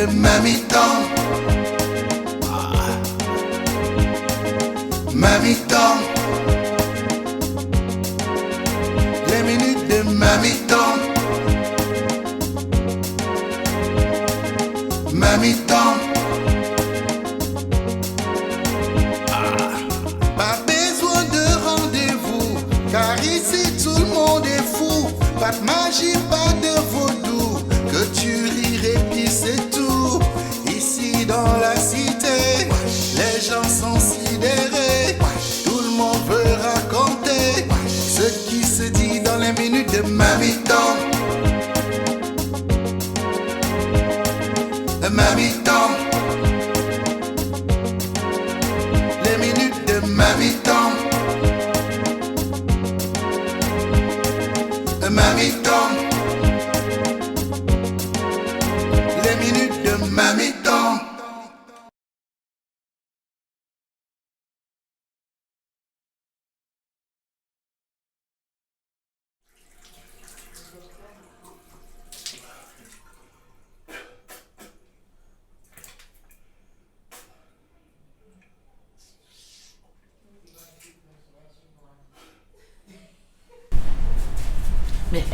de Mamitan. Mamitan. Les minutes de Mamitan. Mamitan. Pas besoin de rendez-vous, car ici tout le monde est fou. Pas de magie, pas de vaudou, que tu rirais puis c'est tout. Ici dans la cité, les gens sont sidérés. Tout le monde veut raconter ce qui se dit dans les minutes de Mamitan. Mamitan. Les minutes de Mamitan. Mamitan. Les minutes de Mamitan.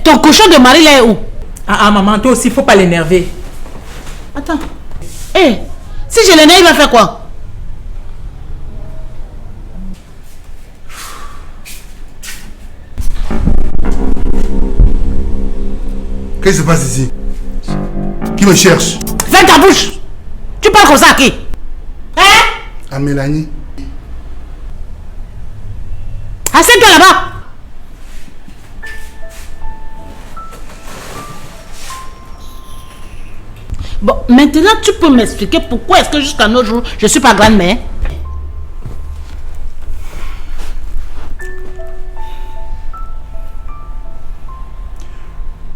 Ton cochon de mari là est où? Ah maman, toi aussi, faut pas l'énerver. Attends. Hé, si je l'énerve, il va faire quoi? Qu'est-ce qui se passe ici? Qui me cherche? Ferme ta bouche! Tu parles comme ça à qui? Hein? À Mélanie. Assieds-toi là-bas! Bon, maintenant tu peux m'expliquer pourquoi est-ce que jusqu'à nos jours, je ne suis pas grand-mère?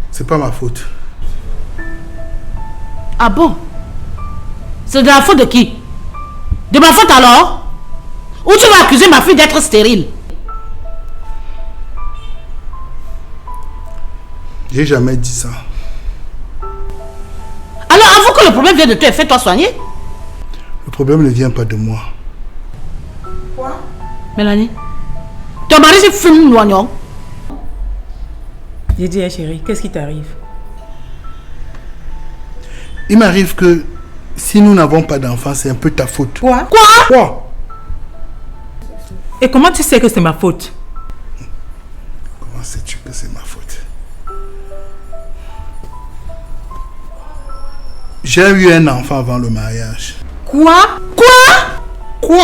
C'est pas ma faute. Ah bon? C'est de la faute de qui? De ma faute alors? Ou tu vas accuser ma fille d'être stérile? J'ai jamais dit ça. Alors avoue que le problème vient de toi et fais-toi soigner. Le problème ne vient pas de moi. Quoi? Mélanie, ton mari se fume l'oignon. J'ai dit, chérie, qu'est-ce qui t'arrive? Il m'arrive que si nous n'avons pas d'enfants, c'est un peu ta faute. Quoi? Quoi? Et comment tu sais que c'est ma faute? Comment sais-tu que c'est ma faute? J'ai eu un enfant avant le mariage. Quoi? Quoi?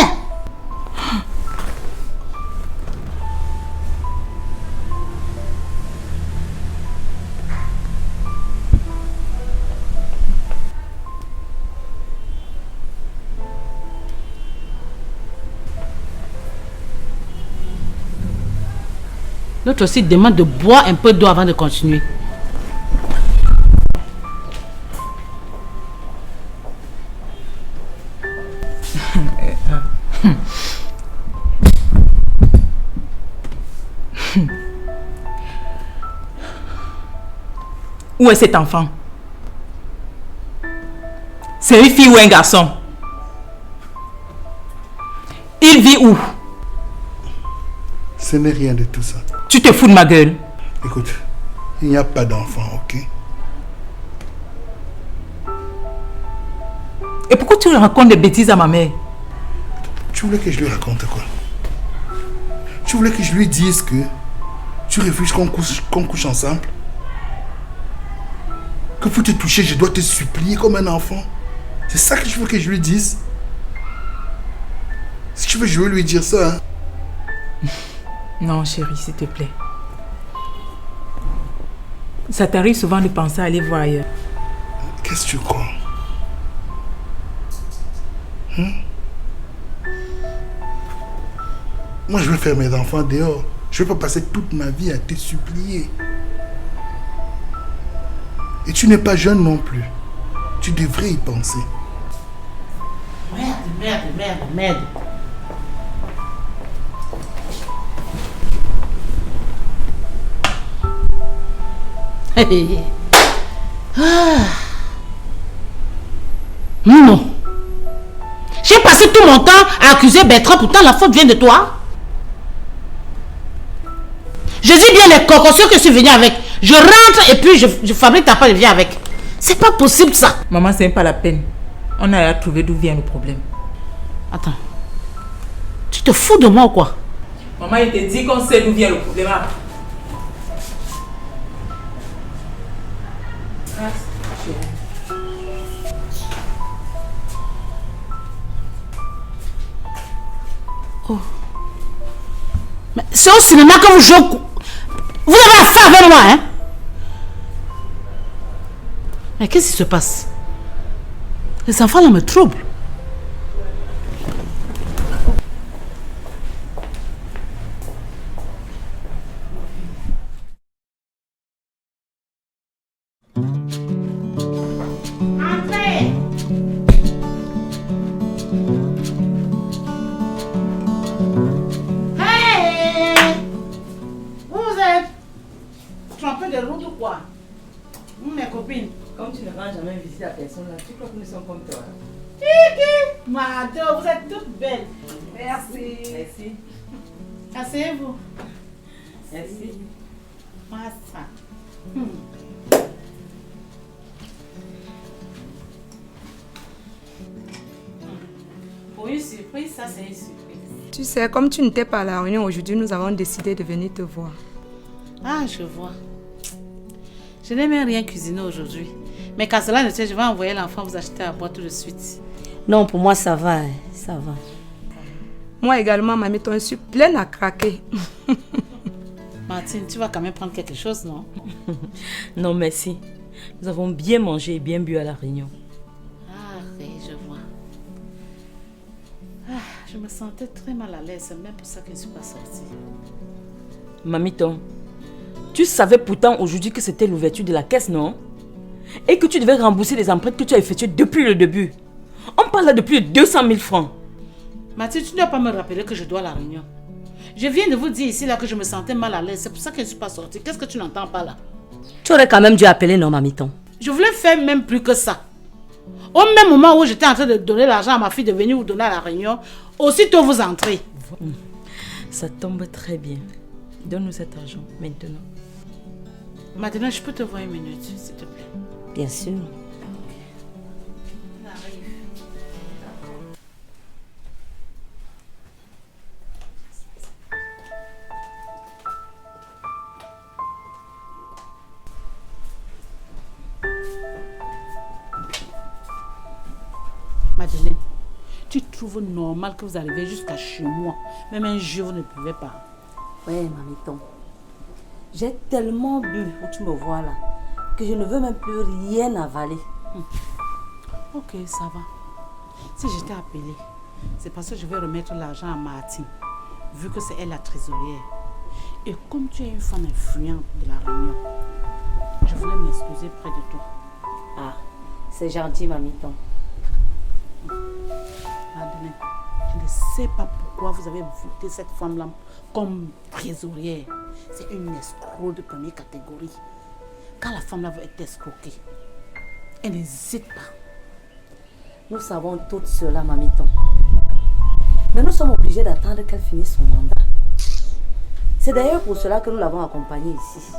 L'autre aussi demande de boire un peu d'eau avant de continuer. Où est cet enfant? C'est une fille ou un garçon? Il vit où? Ce n'est rien de tout ça. Tu te fous de ma gueule? Écoute, il n'y a pas d'enfant, ok? Et pourquoi tu racontes des bêtises à ma mère? Tu voulais que je lui raconte quoi? Tu voulais que je lui dise que tu refuses qu'on couche ensemble? Que pour te toucher, je dois te supplier comme un enfant? C'est ça que je veux que je lui dise? Si tu veux, je vais lui dire ça. Hein? Non, chérie, s'il te plaît. Ça t'arrive souvent de penser à aller voir ailleurs. Qu'est-ce que tu crois? Moi, je veux faire mes enfants dehors. Je ne veux pas passer toute ma vie à te supplier. Et tu n'es pas jeune non plus. Tu devrais y penser. Merde. Non. J'ai passé tout mon temps à accuser Bertrand, pourtant la faute vient de toi. Je dis bien les cocos que je suis venue avec. Je rentre et puis je fabrique ta part et viens avec. C'est pas possible ça. Maman, c'est pas la peine. On a à trouver d'où vient le problème. Attends. Tu te fous de moi ou quoi? Maman, il te dit qu'on sait d'où vient le problème. Oh. Mais c'est au cinéma que vous jouez. Vous avez affaire avec moi, hein? Mais qu'est-ce qui se passe? Les enfants là me troublent. Entrez! Hey! Où vous êtes? Trompé de route ou quoi? Mes copines. Comme tu ne rends jamais visite à personne là, tu crois que nous sommes comme toi? Kiki! Madame, vous êtes toutes belles. Merci. Merci. Asseyez-vous. Merci. Massa. Pour une surprise, ça c'est une surprise. Tu sais, comme tu n'étais pas à la réunion aujourd'hui, nous avons décidé de venir te voir. Ah, je vois. Je n'ai même rien cuisiné aujourd'hui. Mais quand cela ne tient, je vais envoyer l'enfant vous acheter à boire tout de suite. Non, pour moi ça va, ça va. Moi également, mamie, je suis pleine à craquer. Martine, tu vas quand même prendre quelque chose, non? Non, merci. Nous avons bien mangé et bien bu à la réunion. Ah, oui, je vois. Ah, je me sentais très mal à l'aise, c'est même pour ça que je ne suis pas sortie. Mamiton, tu savais pourtant aujourd'hui que c'était l'ouverture de la caisse, non? Et que tu devais rembourser les emprunts que tu as effectués depuis le début. On parle là de plus de 200 000 francs. Mathilde, tu ne dois pas me rappeler que je dois à la réunion. Je viens de vous dire ici là que je me sentais mal à l'aise. C'est pour ça que je ne suis pas sortie. Qu'est-ce que tu n'entends pas là? Tu aurais quand même dû appeler, non, Mamiton? Je voulais faire même plus que ça. Au même moment où j'étais en train de donner l'argent à ma fille de venir vous donner à la réunion, aussitôt vous entrez. Ça tombe très bien. Donne-nous cet argent maintenant. Maintenant, je peux te voir une minute, s'il te plaît. Bien sûr. Madeleine, tu trouves normal que vous arrivez jusqu'à chez moi? Même un jour, vous ne pouvez pas. Oui, Mamiton. J'ai tellement bu où tu me vois là que je ne veux même plus rien avaler. Ok, ça va. Si je t'ai appelé, c'est parce que je vais remettre l'argent à Martine, vu que c'est elle la trésorière. Et comme tu es une femme influente de la réunion, je voulais m'excuser près de toi. Ah, c'est gentil, Mamiton. Madeleine, je ne sais pas pourquoi vous avez voté cette femme-là comme trésorière. C'est une escroc de première catégorie. Quand la femme-là veut être escroquée, elle n'hésite pas. Nous savons tout cela, Mamiton. Mais nous sommes obligés d'attendre qu'elle finisse son mandat. C'est d'ailleurs pour cela que nous l'avons accompagnée ici.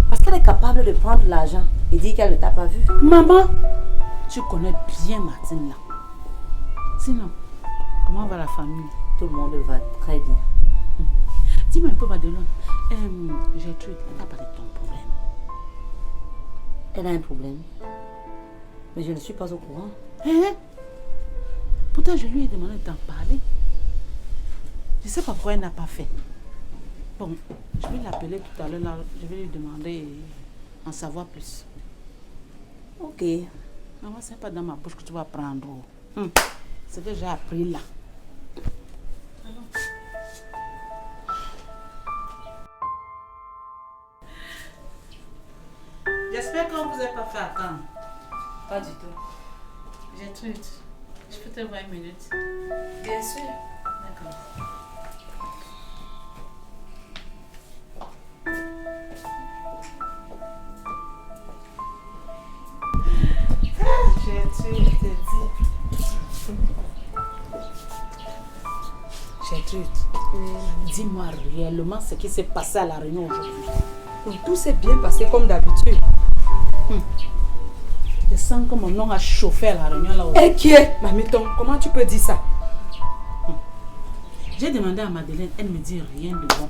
Parce qu'elle est capable de prendre l'argent et dire qu'elle ne t'a pas vu. Maman, tu connais bien Martine là. Sinon, comment va la famille? Tout le monde va très bien. Dis-moi un peu, Madeleine. Gertrude, elle n'a pas de ton problème. Elle a un problème. Mais je ne suis pas au courant. Hein? Pourtant, je lui ai demandé d'en parler. Je ne sais pas pourquoi elle n'a pas fait. Bon, je vais l'appeler tout à l'heure. Je vais lui demander en savoir plus. Ok. Maman, ce n'est pas dans ma bouche que tu vas prendre. C'est que j'ai appris là. J'espère qu'on ne vous a pas fait attendre. Pas du tout. Gertrude, je peux te voir une minute? Bien sûr. D'accord. Gertrude. Gertrude, dis-moi réellement ce qui s'est passé à la réunion aujourd'hui. Donc, tout s'est bien passé comme d'habitude. Je sens que mon nom a chauffé à la réunion là aujourd'hui. Et qui est, Mamiton? Comment tu peux dire ça? J'ai demandé à Madeleine, elle me dit rien de bon.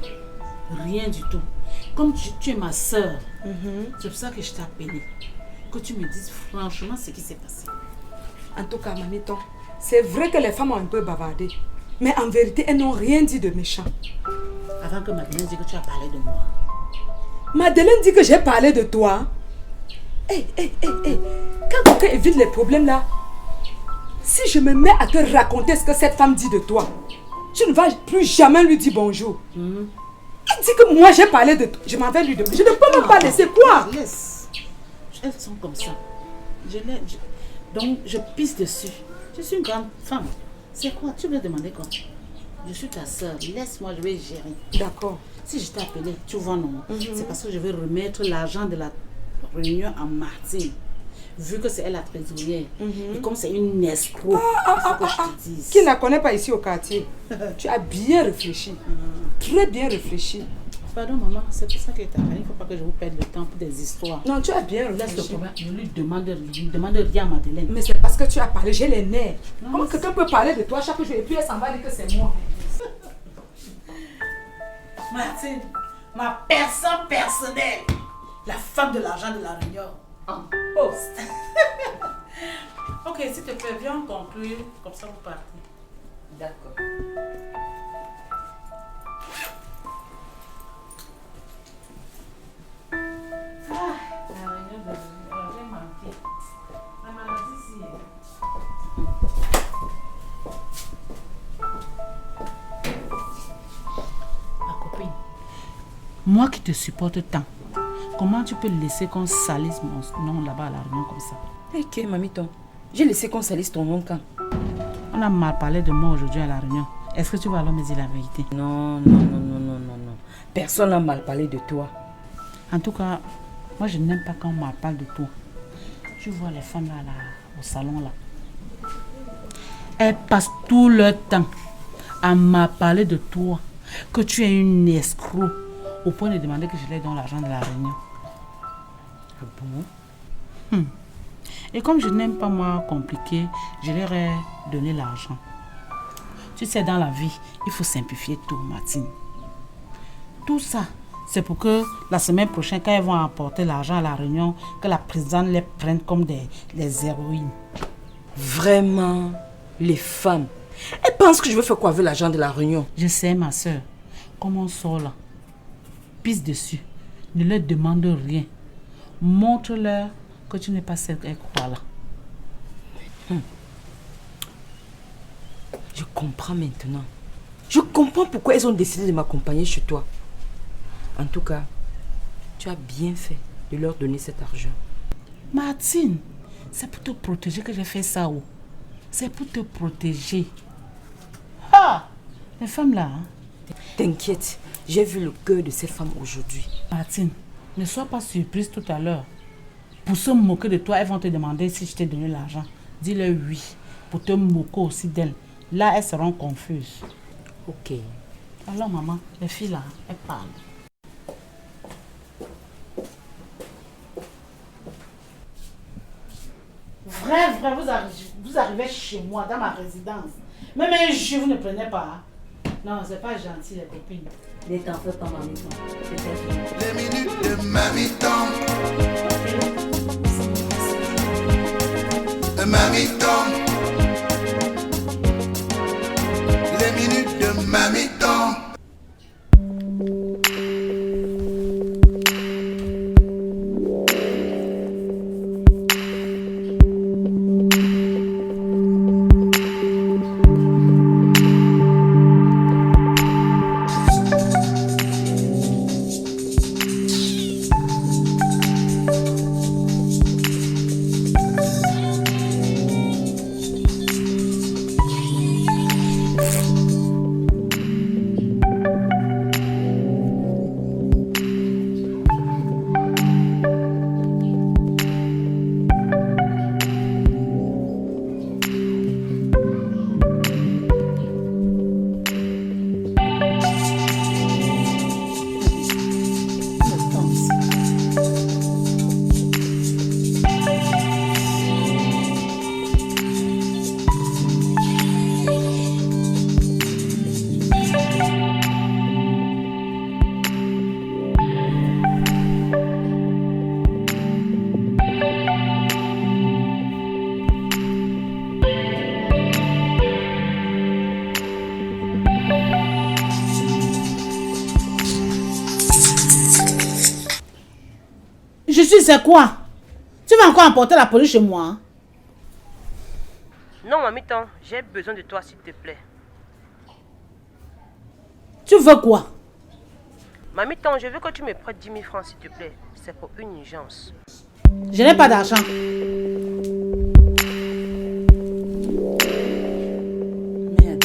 Rien du tout. Comme tu es ma soeur, c'est pour ça que je t'ai appelé. Que tu me dises franchement ce qui s'est passé. En tout cas, Mamiton, c'est vrai que les femmes ont un peu bavardé. Mais en vérité, elles n'ont rien dit de méchant. Avant que Madeleine dise que tu as parlé de moi. Madeleine dit que j'ai parlé de toi. Hé. Quand quelqu'un évite les problèmes là, si je me mets à te raconter ce que cette femme dit de toi, tu ne vas plus jamais lui dire bonjour. Elle dit que moi j'ai parlé de toi. Je m'en vais lui demander. Je ne peux même pas laisser quoi. Laisse. Elles sont comme ça. Donc je pisse dessus. Je suis une grande femme. C'est quoi? Tu veux demander quoi? Je suis ta soeur. Laisse-moi, je vais gérer. D'accord. Si je t'ai appelé, tu vois non. C'est parce que je vais remettre l'argent de la réunion à Martine. Vu que c'est elle la trésorière. Et comme c'est une escroc, il faut que je te dise. Qui ne la connaît pas ici au quartier. Tu as bien réfléchi. Très bien réfléchi. Pardon maman, c'est pour ça que je t'ai appelé. Il ne faut pas que je vous perde le temps pour des histoires. Non, tu as bien Laisse le réfléchi. problème. Ne lui demande rien à Madeleine. Mais c'est parce que tu as parlé, j'ai les nerfs. Comment quelqu'un peut parler de toi chaque jour et puis elle s'en va dire que c'est moi? Martine, ma personne personnelle, la femme de l'argent de la réunion, en poste. Ok, s'il te plaît, viens conclure, comme ça vous partez. D'accord. La réunion de j'ai manqué. La maladie, si. Ma copine, moi qui te supporte tant, comment tu peux laisser qu'on salisse mon nom là-bas à la réunion comme ça? Ok, Mamiton. J'ai laissé qu'on salisse ton nom quand? On a mal parlé de moi aujourd'hui à la réunion. Est-ce que tu vas alors me dire la vérité? Non. Personne n'a mal parlé de toi. En tout cas, moi je n'aime pas quand on me parle de toi. Tu vois les femmes là, au salon là. Elles passent tout leur temps à me parler de toi. Que tu es une escroc. Au point de demander que je leur donne l'argent de la réunion. Ah bon? Et comme je n'aime pas moi compliqué, je leur ai donné l'argent. Tu sais, dans la vie, il faut simplifier tout, Martine. Tout ça, c'est pour que la semaine prochaine, quand elles vont apporter l'argent à la réunion, que la présidente les prenne comme les héroïnes. Vraiment, les femmes. Elles pensent que je veux faire quoi avec l'argent de la réunion? Je sais, ma soeur, comme on sort là, pisse dessus, ne leur demande rien. Montre-leur que tu n'es pas celle qu'elles croient là. Je comprends maintenant. Je comprends pourquoi elles ont décidé de m'accompagner chez toi. En tout cas, tu as bien fait de leur donner cet argent. Martine, c'est pour te protéger que j'ai fait ça. Oh. C'est pour te protéger. Ah! Les femmes là. Hein? T'inquiète, j'ai vu le cœur de ces femmes aujourd'hui. Martine, ne sois pas surprise tout à l'heure. Pour se moquer de toi, elles vont te demander si je t'ai donné l'argent. Dis-leur oui. Pour te moquer aussi d'elles. Là, elles seront confuses. Ok. Alors maman, les filles là, elles parlent. Vrai, vous arrivez chez moi, dans ma résidence. Même un jus, vous ne prenez pas. Non, c'est pas gentil, les copines. Ne t'en fais pas, Mamiton. Les minutes de Mamiton. Mamiton. Les minutes de Mamiton. Justine, c'est quoi? Tu vas encore emporter la police chez moi? Hein? Non, Mamiton, j'ai besoin de toi, s'il te plaît. Tu veux quoi? Mamiton, je veux que tu me prêtes 10 000 francs, s'il te plaît. C'est pour une urgence. Je n'ai pas d'argent. Merde.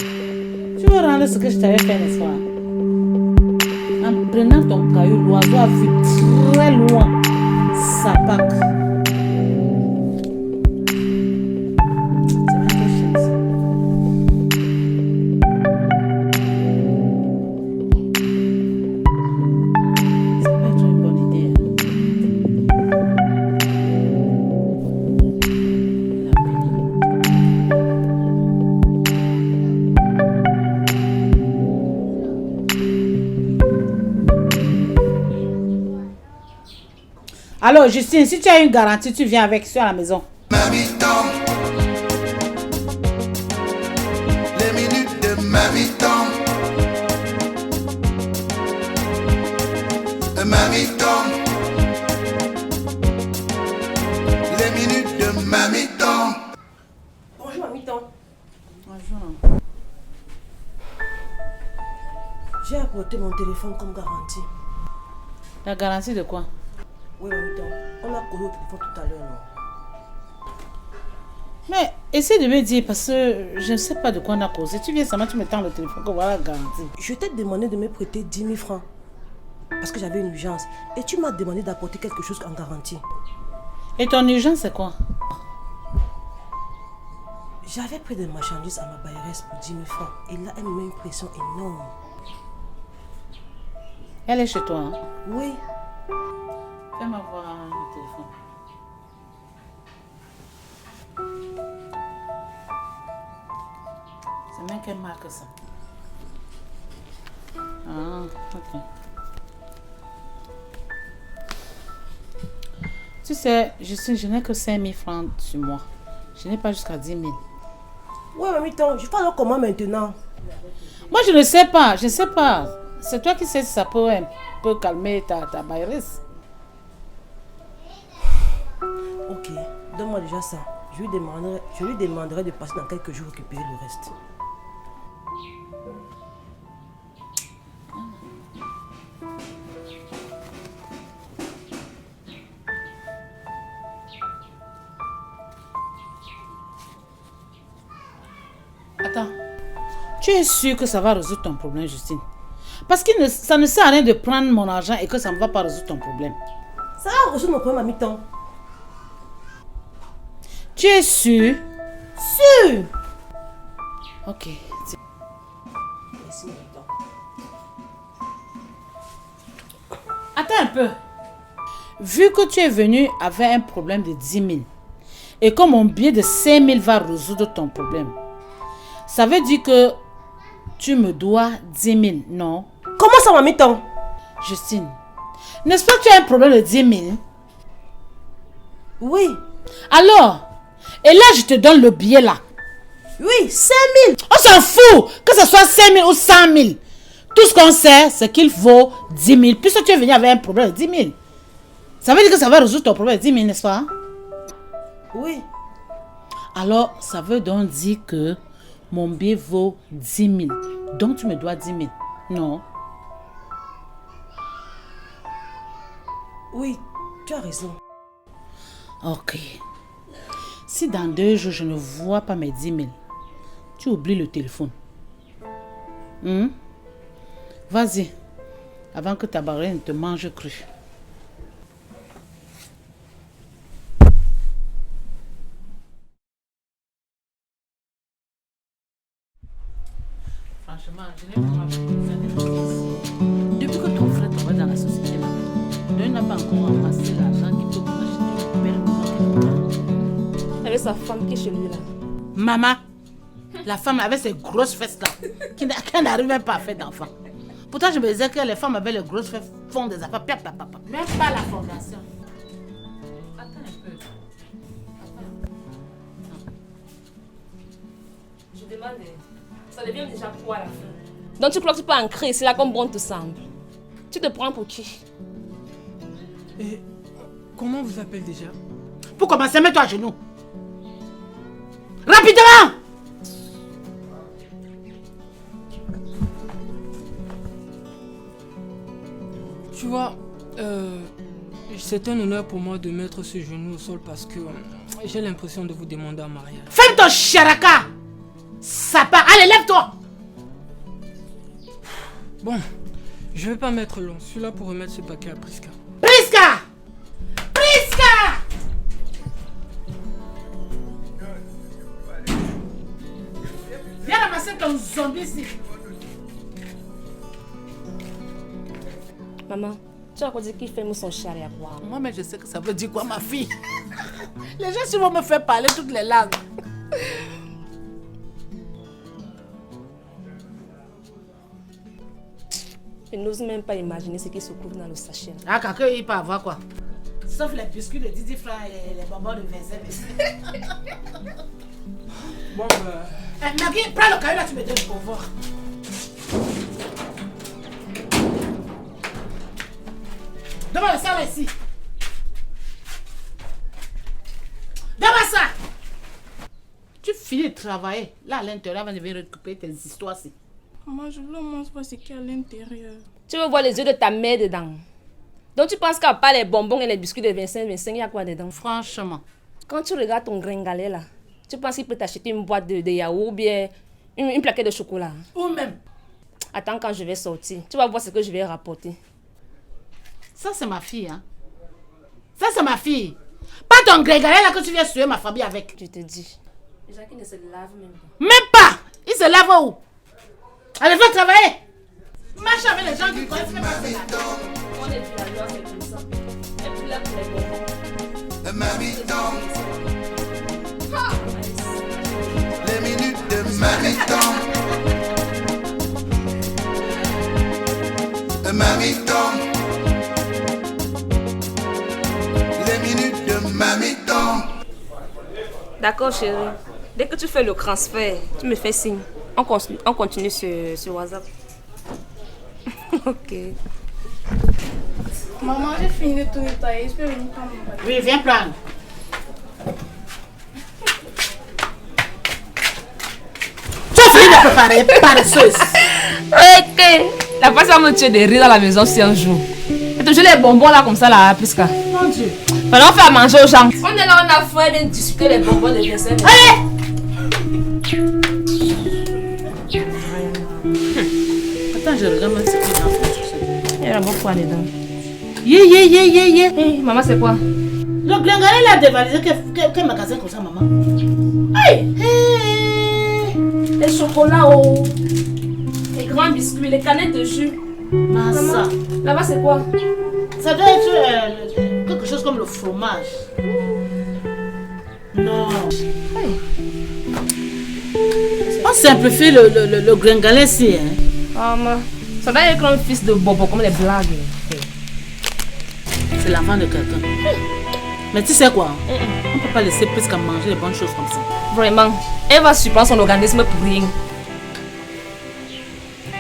Tu veux rendre ce que je t'avais fait, n'est-ce pas? En prenant ton caillou, l'oiseau a vu très loin sa paque. Alors, Justine, si tu as une garantie, tu viens avec ça à la maison. Mamiton. Les minutes de Mamiton. Mamiton. Les minutes de Mamiton. Bonjour, Mamiton. Bonjour. J'ai apporté mon téléphone comme garantie. La garantie de quoi? Oui, Mamiton. On a causé au téléphone tout à l'heure, non? Mais essaie de me dire parce que je ne sais pas de quoi on a causé. Tu viens seulement, tu me tends le téléphone, que voilà la garantie. Je t'ai demandé de me prêter 10 000 francs. Parce que j'avais une urgence. Et tu m'as demandé d'apporter quelque chose en garantie. Et ton urgence, c'est quoi? J'avais pris des marchandises à ma bailleresse pour 10 000 francs. Et là, elle me met une pression énorme. Elle est chez toi, hein? Oui. Fais-moi voir le téléphone. C'est même quelle marque ça? Ah, ok. Tu sais, je n'ai que 5 000 francs sur moi. Je n'ai pas jusqu'à 10 000. Oui, Mamiton, je fais alors comment maintenant? Moi, je ne sais pas, je ne sais pas. C'est toi qui sais si ça peut un peu calmer ta bailleresse. Ok, donne-moi déjà ça. Je lui demanderai de passer dans quelques jours récupérer le reste. Attends, tu es sûr que ça va résoudre ton problème, Justine? Parce que ça ne sert à rien de prendre mon argent et que ça ne va pas résoudre ton problème. Ça va résoudre mon problème à mi-temps. Tu es sûr? Sûr. Ok. Merci, mi-temps. Attends un peu. Vu que tu es venu avec un problème de 10 000 et que mon billet de 5 000 va résoudre ton problème, ça veut dire que tu me dois 10 000, non? Comment ça, ma mi-temps? Justine, n'est-ce pas que tu as un problème de 10 000? Oui. Alors, et là je te donne le billet là. Oui, 5 000. On s'en fout que ce soit 5 000 ou 100 000. Tout ce qu'on sait, c'est qu'il faut 10 000. Puisque tu es venu avec un problème de 10 000. Ça veut dire que ça va résoudre ton problème de 10 000, n'est-ce pas? Oui. Alors, ça veut donc dire que mon billet vaut 10 000. Donc, tu me dois 10 000. Non? Oui, tu as raison. Ok. Si dans 2 jours, je ne vois pas mes 10 000, tu oublies le téléphone. Vas-y. Avant que ta barrière ne te mange cru. Franchement, je n'ai pas besoin de depuis que ton frère travaille dans la société là, il n'a pas encore ramassé l'argent qu'il peut pour acheter une belle maison. Avec sa femme qui est chez lui là. Maman, la femme avec ses grosses fesses là, qui n'arrive même pas à faire d'enfants. Pourtant, je me disais que les femmes avec les grosses fesses font des affaires. Même pas la fondation. Attends un peu. Je demande, ça devient déjà quoi à la fin? Donc tu crois que tu peux ancrer ici là comme bon te semble? Tu te prends pour qui? comment on vous appelle déjà? Pour commencer, mets-toi à genoux. Rapidement! Tu vois, c'est un honneur pour moi de mettre ce genou au sol parce que j'ai l'impression de vous demander en mariage. Ferme ton charaka! Ça part. Allez, lève-toi! Bon, je vais pas mettre long. Je suis là pour remettre ce paquet à Priska. Priska! Priska! Viens ramasser ton zombie ici. Maman, tu as encore dit qu'il fait son chari à quoi? Moi, mais je sais que ça veut dire quoi, ma fille? Les gens vont me faire parler toutes les langues. Je n'ose même pas imaginer ce qui se trouve dans le sachet. Ah, quelqu'un, il peut avoir quoi? Sauf les biscuits de 10 francs et les bonbons de 25. Bon, Maggie, prends le cahier là, tu me donnes pour voir. Donne-moi le sang là ici. Donne-moi ça. Tu finis de travailler. Là, à l'intérieur, on va récupérer tes histoires ici. Maman, je veux au moins voir ce qu'il y a à l'intérieur. Tu veux voir les yeux de ta mère dedans. Donc tu penses qu'à part les bonbons et les biscuits de 25, il y a quoi dedans? Franchement. Quand tu regardes ton gringalet là, tu penses qu'il peut t'acheter une boîte de yaourt ou bien une plaquette de chocolat? Ou même. Attends quand je vais sortir. Tu vas voir ce que je vais rapporter. Ça, c'est ma fille, hein. Ça, c'est ma fille. Pas ton gringalet là que tu viens suer ma famille avec. Je te dis. Déjà qu'il ne se lave même pas. Même pas. Il se lave où? Allez, va travailler. Marche avec les gens qui connaissent même pas se laver. On est vu la loi, c'est comme ça. Et puis là, pour les bonbons. Mamiton. Les minutes de Mamiton. Mamiton. Les minutes de Mamiton. D'accord chérie. Dès que tu fais le transfert, tu me fais signe. On continue sur WhatsApp. Ok. Maman, j'ai fini de tout nettoyer. Je peux venir prendre mon papier. Oui, viens prendre. Tu as fini de préparer, paresseuse. Ok. La personne va me tuer de rire dans la maison si un jour. Et toujours les bonbons là comme ça là, Priska. Mon Dieu. Maintenant on fait à manger aux gens. On est là, on a faim, bien discuter les bonbons de 25. Allez! Attends, je regarde même ce qu'il y a dans le. Il y a beaucoup à dedans. Yeah. Maman, c'est quoi? Le gringalet l'a dévalisé. Quel magasin comme ça, maman? Hey! Les chocolats, oh. Les grands biscuits, les canettes de jus. Massa. Là-bas, c'est quoi? Ça doit être quelque chose comme le fromage. Non. Hey. On simplifie le gringalet ici, hein? Maman, ça doit être un fils de bobo comme les blagues. C'est l'enfant de quelqu'un. Mais tu sais quoi? On ne peut pas laisser plus qu'à manger les bonnes choses comme ça. Vraiment, elle va surprendre son organisme pour rien.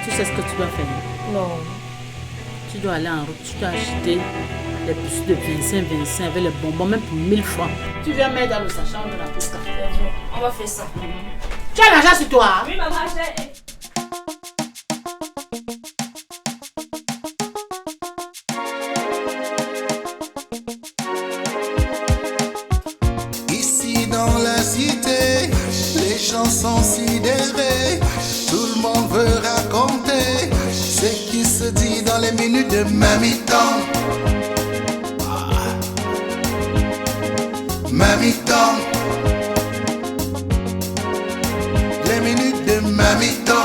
Tu sais ce que tu dois faire? Non. Tu dois aller en route, tu dois acheter les biscuits de 25 avec les bonbons, même pour 1000 francs. Tu viens mettre dans le sachet de la Priska. On va faire ça. Tu as l'argent sur toi? Oui, maman, j'ai. Ici dans la cité, les gens sont sidérés. Tout le monde veut raconter ce qui se dit dans les minutes de Mamiton. Mamiton. Les minutes de Mamiton.